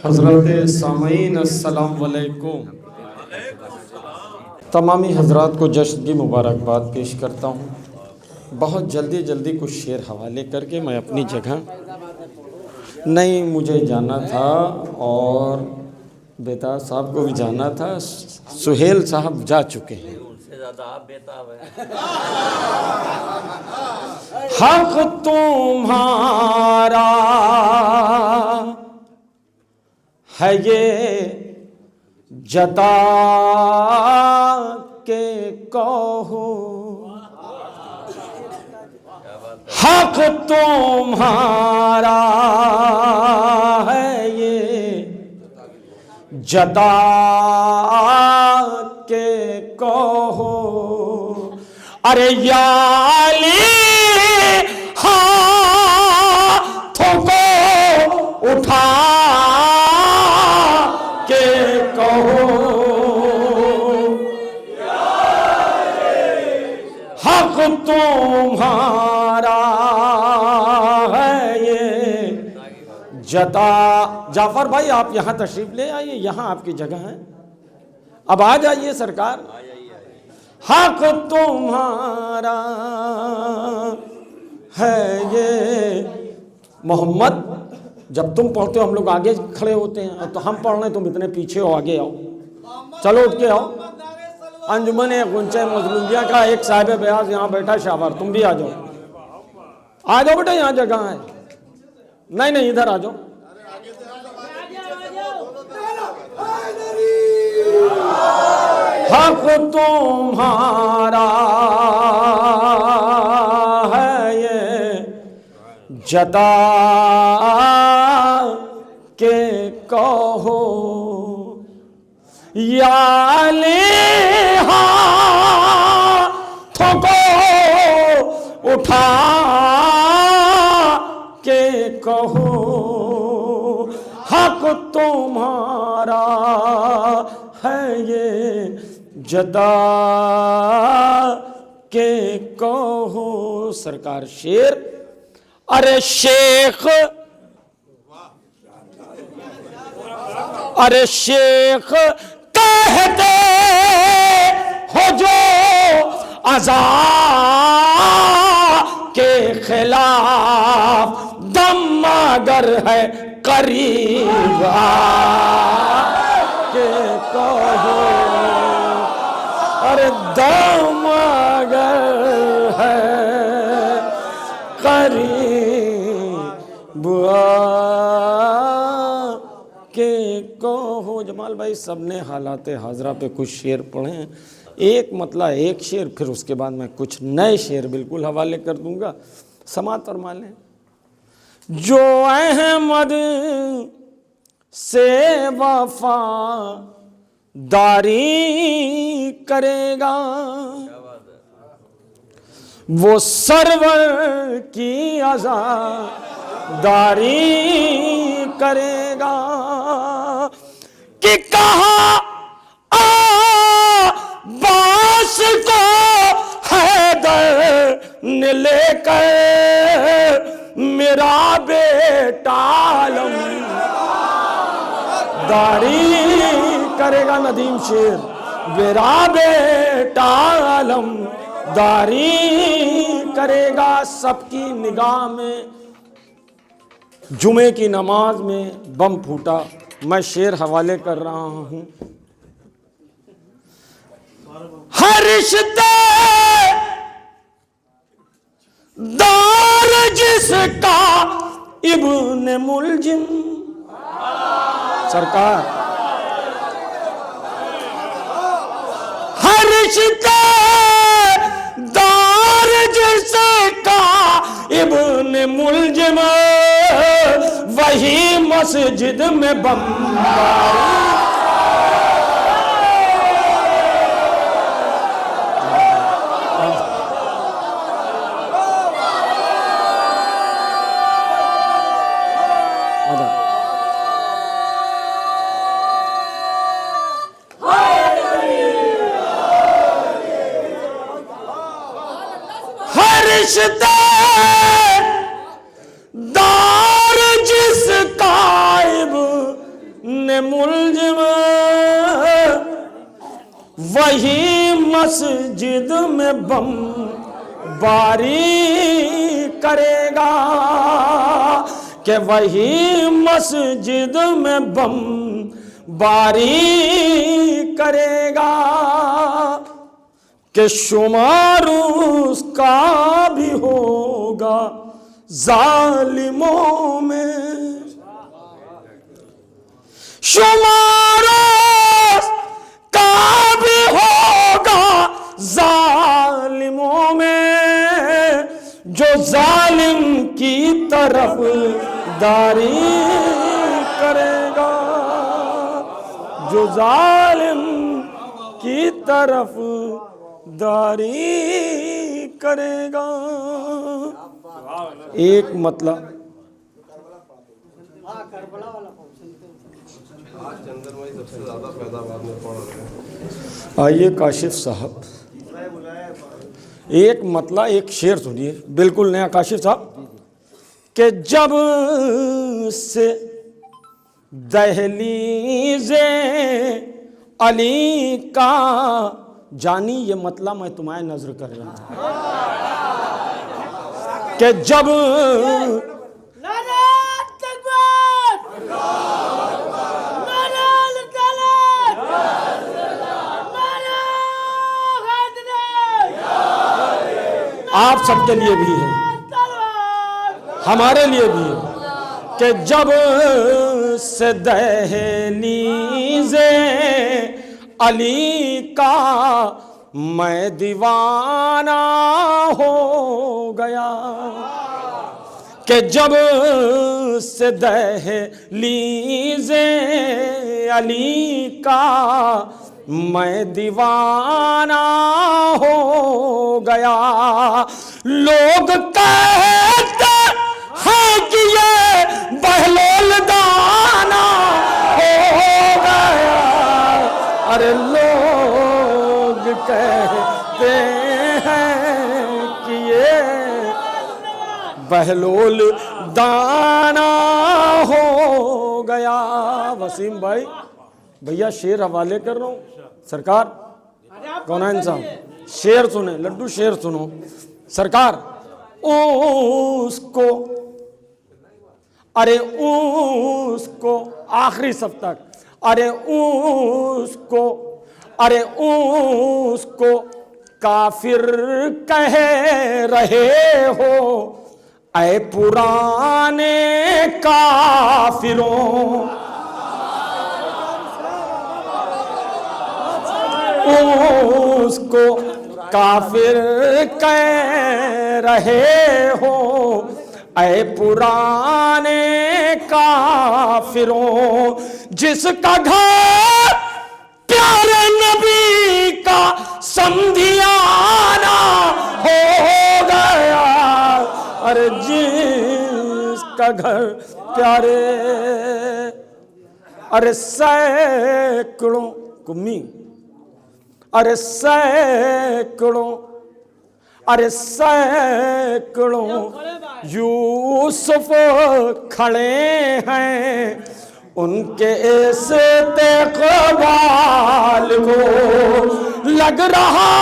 हज़रत सामीन अस्सलाम वालेकुम। तमामी हज़रात को जश्न की मुबारकबाद पेश करता हूँ। बहुत जल्दी कुछ शेर हवाले करके मैं अपनी जगह नहीं, मुझे जाना था और बेताब साहब को भी जाना था। सुहेल साहब जा चुके हैं। उनसे ज़्यादा आप बेताब हैं। हक तुम्हारा है ये जता के कहो, हक तुम्हारा है ये जता के कहो। अरे याली हाथों को उठा के कहो, हक तुम्हारा है ये जता। जाफर भाई आप यहाँ तशरीफ ले आइए, यहाँ आपकी जगह है, अब आ जाइए सरकार। हक तुम्हारा है ये मोहम्मद। जब तुम पढ़ते हो हम लोग आगे खड़े होते हैं, तो हम पढ़ रहे हैं तुम इतने पीछे हो, आगे आओ, चलो उठ के आओ। अंजुमन गुंचे मजलूमिया का एक साहिब बयाज यहाँ बैठा, शावर तुम भी आ जाओ, आ जाओ बेटा, यहाँ जगह है। नहीं इधर आ जाओ। हक तुम्हारा है ये जता के कहो, याले हाथों को उठा के कहो, हक तुम्हारा है ये जता के कहो। सरकार शेर। अरे शेख, अरे शेख कहते हो जो अज़ा के खिलाफ, दम अगर है करीब के कहो। अरे दम अगर है करीब के कहो। जमाल भाई सबने हालाते हाजरा पे कुछ शेर पढ़े, एक मतलब एक शेर, फिर उसके बाद मैं कुछ नए शेर बिल्कुल हवाले कर दूंगा, समात फरमा लें। जो अहमद से वफादारी करेगा, वो सरवर की आज़ादारी करेगा। कि कहा बास को हैदर ने लेकर मेरा बेटा आलम दारी करेगा। नदीम शेर, मेरा बेटा आलम दारी करेगा। सबकी निगाह में जुमे की नमाज में बम फूटा। मैं शेर हवाले कर रहा हूं। हर रिश्ते दार जिसका इब्न मुलजिम। सरकार, हर रिश्ते दार जिसका इब्न मुलजिम, वही मस्जिद में बम रिश्ते दार जिसका ने मुलजिम वही मस्जिद में बम बारी करेगा, कि वही मस्जिद में बम बारी करेगा, कि शुमार उसका भी होगा जालिमों में, शुमार उसका भी होगा जालिमों में, जो जालिम की तरफ दारी करेगा, जो जालिम की तरफ दारी करेगा। एक मतलब आइए काशिफ साहब, एक मतलब एक शेर सुनिए, बिल्कुल नया काशिफ साहब, कि जब से दहलीज़े अली का जानी, ये मतलब मैं तुम्हारे नजर कर रहा हूं, कि जब आप सबके लिए भी है, हमारे लिए भी है, कि जब से दहलीज़े अली का मैं दीवाना हो गया, कि जब से दहलीज़े अली का मैं दीवाना हो गया, लोग कहते हैं कि ये बहलोल दाना हो गया, अरे लोग कहते हैं कि ये बहलोल दाना हो गया। वसीम भाई भैया शेर हवाले कर रहा हूँ, सरकार कौन साहब शेर सुने, लड्डू शेर सुनो सरकार। उसको अरे उसको आखिरी सब तक, अरे उसको काफिर कह रहे हो ऐ पुराने काफिरों, उसको काफिर कह रहे हो ऐ पुराने काफिरों, जिसका घर प्यारे नबी का समधियाना हो गया, अरे जिसका घर प्यारे, अरे सैकड़ों कुम्मी, अरे सैकड़ों, अरे सैकड़ों यूसुफ खड़े हैं उनके इस्तेक़बाल को, लग रहा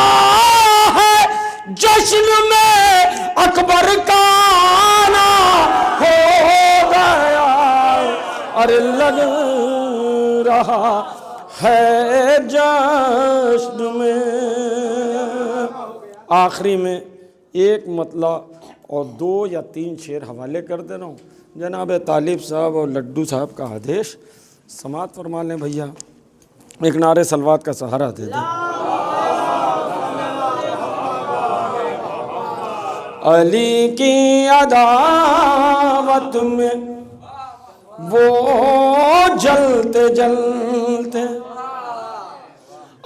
है जश्न में अकबर का आना हो गया, अरे लग रहा है जश्न में। आखिरी में एक मतलब और 2 या 3 शेर हवाले कर दे रहा हूँ, जनाब तालिब साहब और लड्डू साहब का आदेश समात फरमा लें भैया, एक नारे सलवात का सहारा दे दें। अली की अदावत में वो जलते जलते,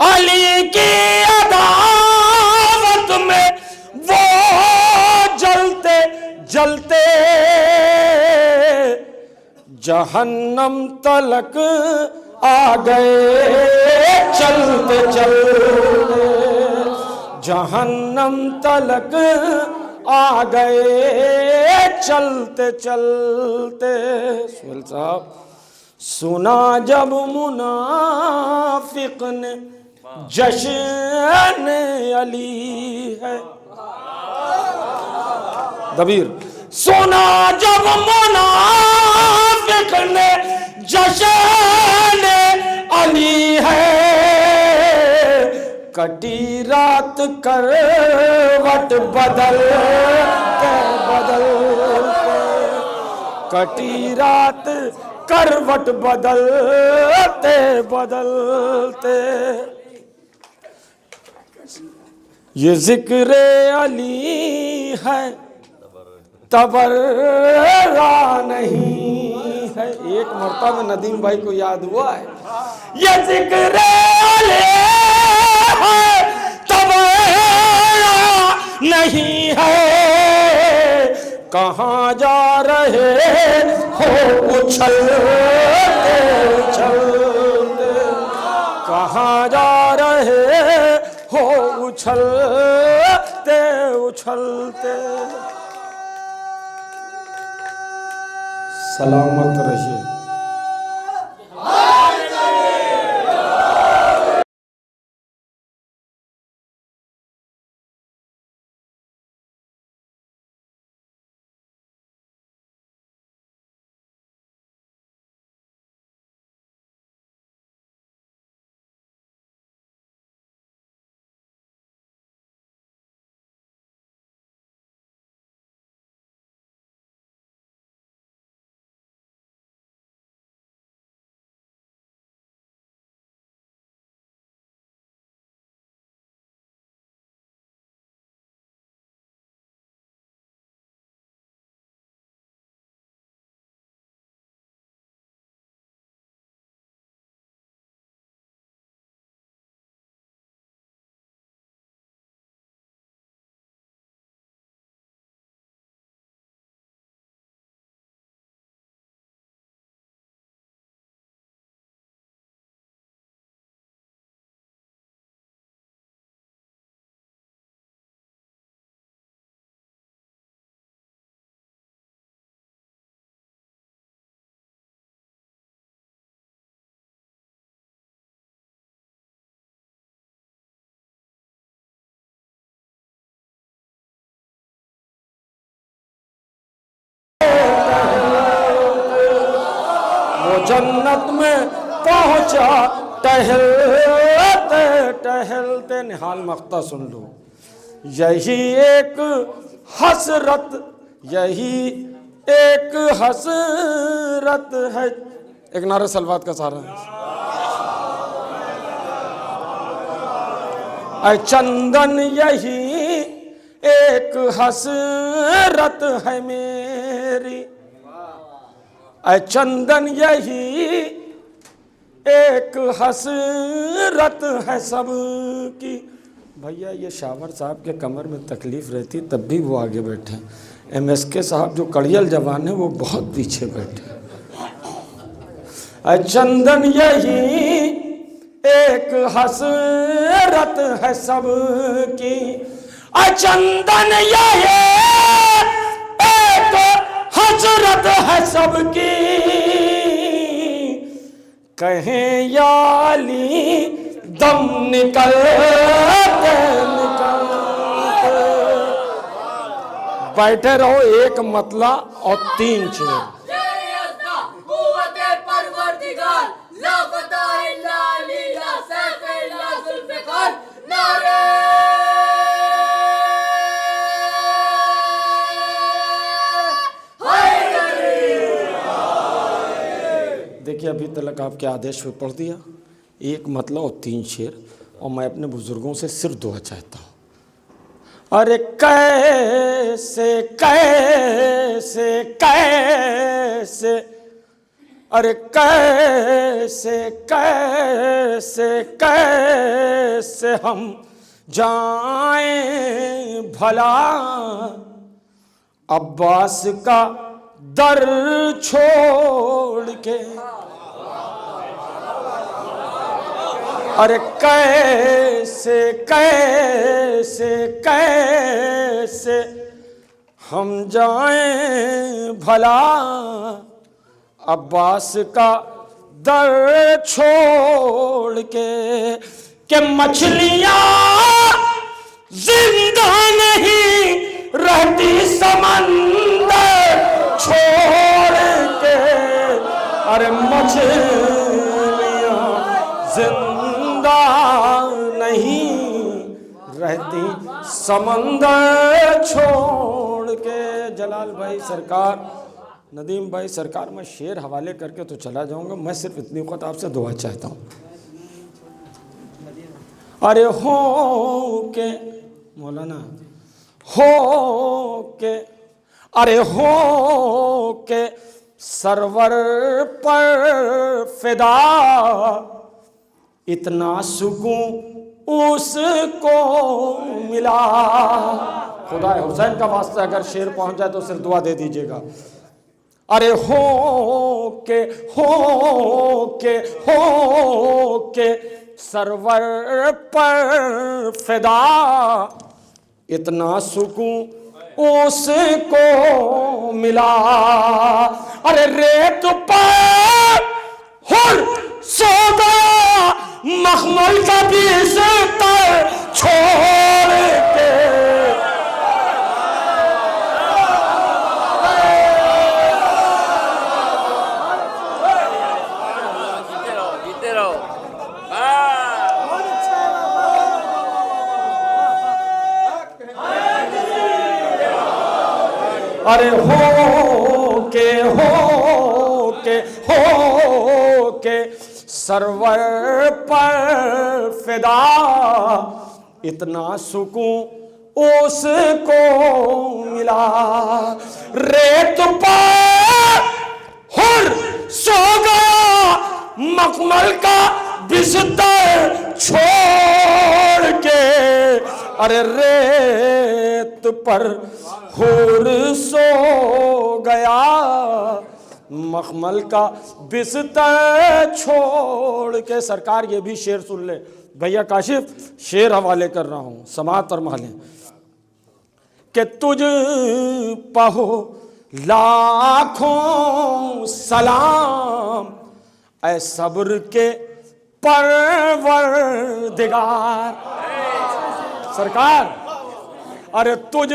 अली की अदावत में वो जलते जलते जहन्नम तलक आ गए, चलते चलते जहन्नम तलक आ गए, चलते चलते। सुहेल साहब सुना जब मुनाफिक ने जश्न अली है। दबीर। सुना जब मुनाफिक ने जश्न अली है, कटी रात करवट बदल कटी रात करवट बदलते बदलते, ये जिक्र अली है तबर्रा नहीं है। एक मर्तबा नदीम भाई को याद हुआ है, ये जिक्र अली है तबर्रा नहीं है। कहाँ जा रहे हो उछलते उछलते, कहाँ जा रहे हो उछलते उछलते। सलामत रहिए। जन्नत में पहुंचा टहलते टहलते। निहाल मख्ता सुन लो। यही एक हसरत, यही एक हसरत है। एक नारा सलवात का सहारा है। ऐ चंदन यही एक हसरत है मेरी, ऐ चंदन यही एक हसरत है सबकी। भैया ये शावर साहब के कमर में तकलीफ रहती तब भी वो आगे बैठे। MSK साहब जो कड़ियल जवान है वो बहुत पीछे बैठे। ऐ चंदन यही एक हसरत है सबकी, ऐ चंदन यही एक हसरत है सबकी। कहें याली दम निकलते निकलते। बैठे रहो। एक मतला और 3 चेयर। देखिए अभी तक आपके आदेश पे पढ़ दिया। एक मतलब और 3 शेर। और मैं अपने बुजुर्गों से सिर्फ दुआ चाहता हूँ। अरे कैसे कैसे कैसे, अरे कैसे कैसे कैसे हम जाएं भला अब्बास का दर छोड़ के। अरे कैसे कैसे कैसे हम जाएं भला अब्बास का दर छोड़ के मछलियां जिंदा नहीं रहती समंदर छोड़ के। अरे मछलियां जिंदा नहीं रहती समंदर छोड़ के। जलाल भाई सरकार, नदीम भाई सरकार, मैं शेर हवाले करके तो चला जाऊंगा, मैं सिर्फ इतनी वक्त आपसे दुआ चाहता हूँ। अरे हो के मौलाना, हो के, अरे हो के सरवर पर फिदा, इतना सुकून उसको मिला। खुदा हुसैन का वास्ता अगर शेर पहुंच जाए तो सिर्फ दुआ दे दीजिएगा। अरे हो के सरवर पर फिदा, इतना सुकून उसको मिला। अरे रेत पर हुर सो गया मखमल का बिस्तर छोड़ के। जीते रहो। अरे हो के सरवर पर फिदा, इतना सुकून उसको मिला। रेत पर हुर सो गया मखमल का बिस्तर छोड़ के। अरे रेत पर हुर सो गया मखमल का बिस्तर छोड़ के। सरकार ये भी शेर सुन ले भैया काशिफ, शेर हवाले कर रहा हूं, समात और महले। कि तुझ पहो लाखों सलाम ऐ सब्र के परवरदिगार। सरकार, अरे तुझ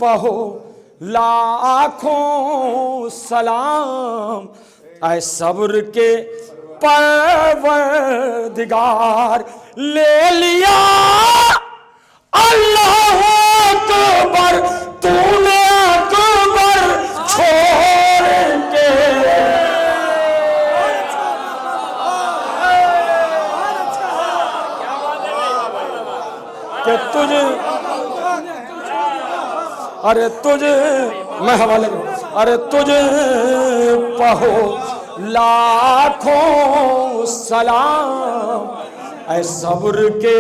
पहो लाखों सलाम ऐ सब्र के परवरदिगार। ले लिया अल्लाह अकबर तूने अकबर छोड़ के। कि तुझे, अरे तुझे मैं हवाले करूं, अरे तुझे पहो लाखों सलाम ऐ सब्र के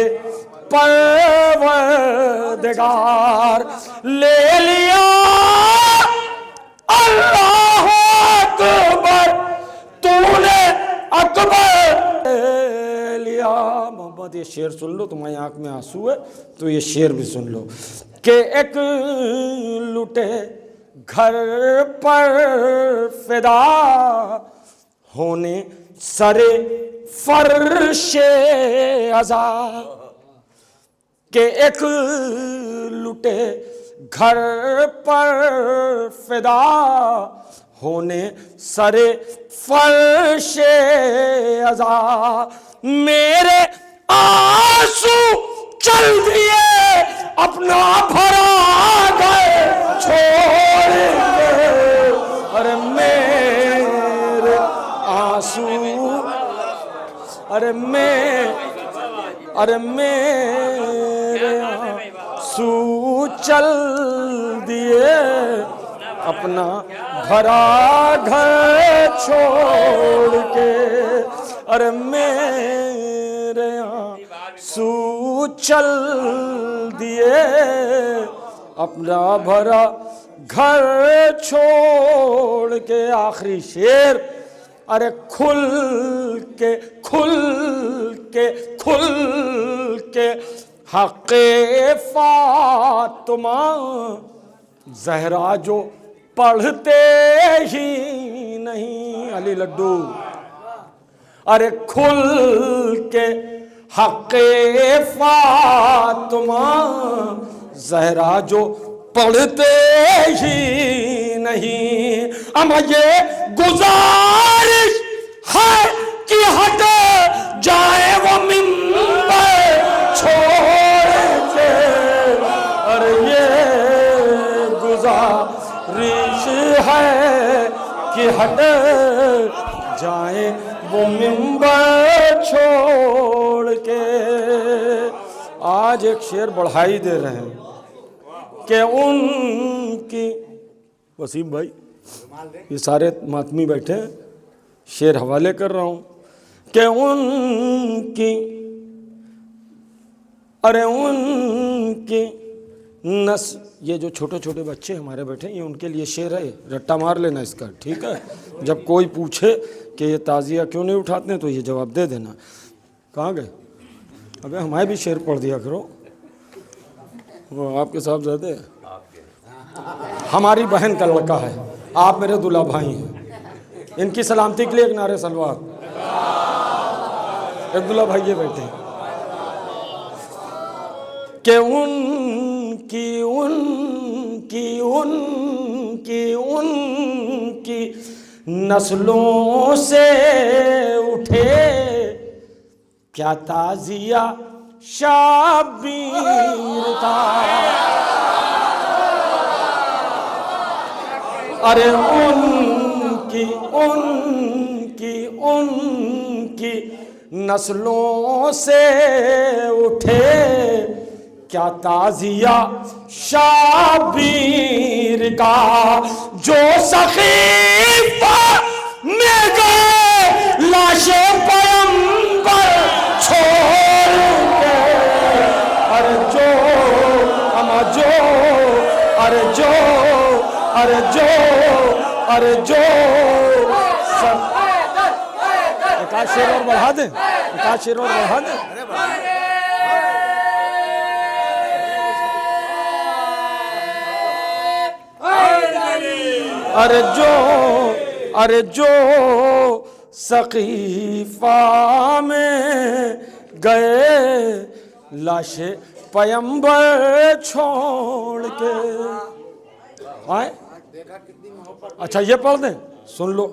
परवरदिगार। ले लिया अल्लाह अकबर तूने अकबर लिया। मोहम्मद ये शेर सुन लो, तुम्हारी आंख में आंसू है तो ये शेर भी सुन लो। कि एक लुटे घर पर फिदा होने सरे फर्शे अज़ा। के एक लुटे घर पर फिदा होने सरे फर्शे अज़ा। मेरे आंसू चल दिए अपना भरा गए छोड़ के। अरे मेरे आंसू, अरे मेरे आंसू चल दिए अपना भरा घर छोड़ के। अरे मेरे आंसू चल दिए अपना भरा घर छोड़ के। आखिरी शेर, अरे खुल के हक़े फातिमा ज़हरा जो पढ़ते ही नहीं। अली लड्डू अरे खुल के हक़े फातिमा ज़हरा जो पढ़ते ही नहीं। अब ये गुजारिश है कि हट जाए वो मिंबर छोड़ के। अरे ये गुजारिश है कि हट जाए वो मिंबर छोड़ के। आज एक शेर बढ़ाई दे रहे हैं कि उनकी, वसीम भाई ये सारे मातमी बैठे हैं, शेर हवाले कर रहा हूँ कि उनकी, अरे उनकी नस, ये जो छोटे छोटे बच्चे हमारे बैठे ये उनके लिए शेर है, रट्टा मार लेना इसका, ठीक है। जब कोई पूछे कि ये ताज़िया क्यों नहीं उठाते तो ये जवाब दे देना। कहाँ गए? अबे हमारे भी शेर पढ़ दिया करो। वो आपके साहब ज़्यादा हमारी बहन का लड़का है, आप मेरे दूल्हा भाई हैं, इनकी सलामती के लिए एक नारे सलवात। एक दूल्हा भाई ये बैठे कि उनकी उनकी उनकी उनकी नस्लों से उठे क्या ताज़िया शाबीर का। अरे उनकी उनकी उनकी नस्लों से उठे क्या ताज़िया शाबीर का, जो सखीफा में गए लाशे पैगंबर छोड़ के। अरे जो अमा जो, अरे जो, अरे जो, अरे जो एक आध शेर और बढ़ा दें, एक आध शेर और बढ़ा दें। अरे जो, अरे जो सकीफा में गए लाशे पैगंबर छोड़ के आए। अच्छा ये पढ़ दें, सुन लो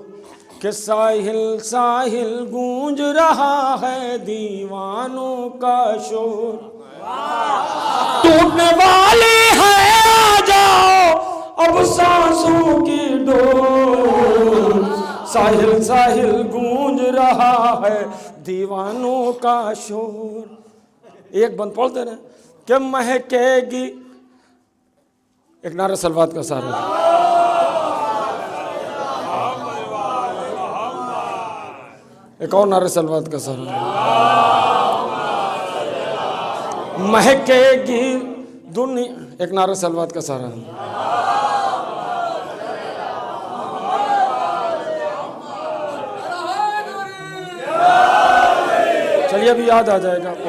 कि साहिल साहिल गूंज रहा है दीवानों का शोर, टूटने वाली है आ जाओ अब सांसों की डोर। साहिल साहिल गूंज रहा है दीवानों का शोर। एक बंद पढ़ दे रहे कि महकेगी, एक नारा सलवात का सारा, एक और नारे सलवात का सारा। महकेगी दुनिया, एक नारा सलवात का सारा। चलिए अभी याद आ जाएगा आपको।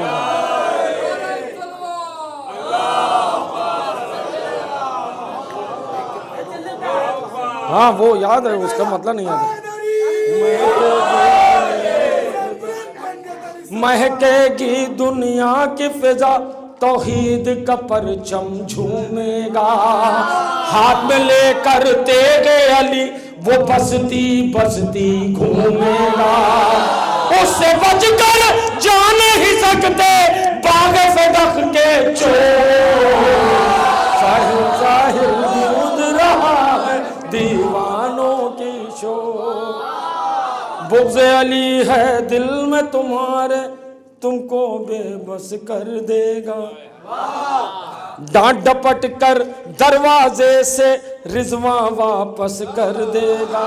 हाँ वो याद है, उसका मतलब नहीं याद है। महकेगी दुनिया की फिजा, तौहीद का परचम झूमेगा, हाथ में लेकर तेगे अली वो बसती बसती घूमेगा। उससे बचकर जा नहीं सकते बाग फदक के चोर। साहिल साहिल गूंज रहा है दीवानों की शोर। बुग़्ज़ अली है दिल में तुम्हारे, तुमको बेबस कर देगा। डांट डपट कर दरवाजे से रिजवा वापस कर देगा।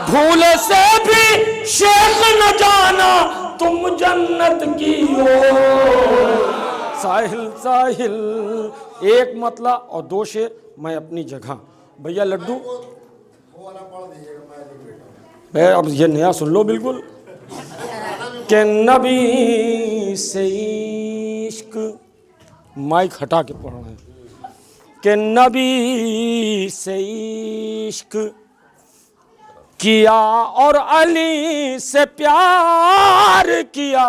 भूल से भी शेख न जाना तुम जन्नत की ओर। साहिल साहिल, एक मतला और दो शेर मैं अपनी जगह। भैया लड्डू अब ये नया सुन लो बिल्कुल कि नबी से इश्क, माइक हटा के पढ़ रहे हैं कि नबी से इश्क किया और अली से प्यार किया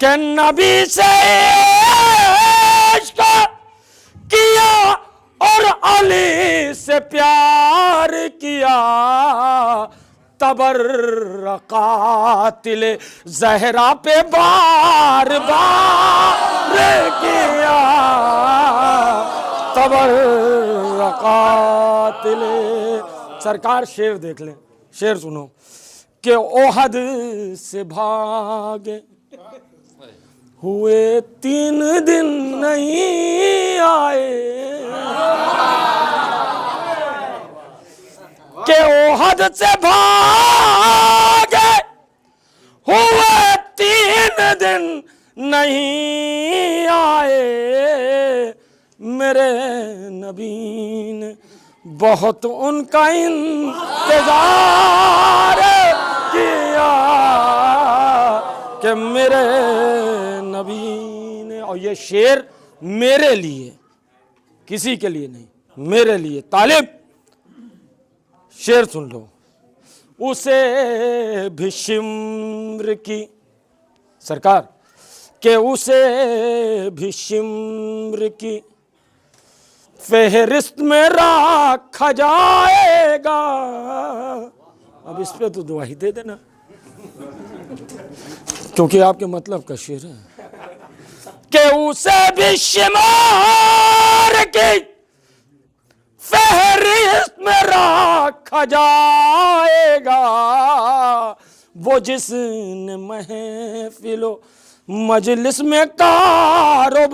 कि नबी से इश्क किया और अली से प्यार किया तबर्रकातिल ज़हरा पे बार बार किया तबर्रकातिल। सरकार शेर देख लें, शेर सुनो कि ओहद से भागे हुए 3 दिन नहीं आए के ओहद से भागे हुए 3 दिन नहीं आए मेरे नबी ने बहुत उनका इंतजार किया कि मेरे नबी ने। और ये शेर मेरे लिए, किसी के लिए नहीं, मेरे लिए। तालिब शेर सुन लो। उसे भी शिम्र की सरकार के उसे भी शिम्र की फेहरिस्त में रखा जाएगा। अब इस पे तो दुआई दे देना क्योंकि आपके मतलब का शेर है कि उसे भी शिमार की फेहरिस्त में रखा जाएगा वो जिसने महफिलो मजलिस में कारोबार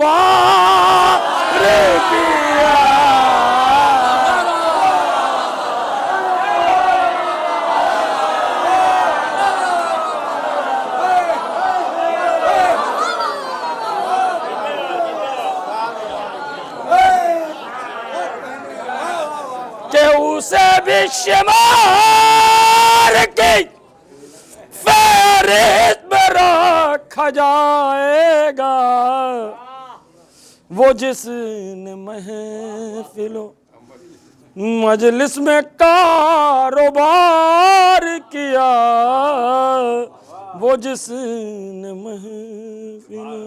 किया। कि उसे भी शुमार की फेहरिस्त में रखा जाएगा वो जिसने महफिलो मजलिस में कारोबार किया वो जिसने महफिलो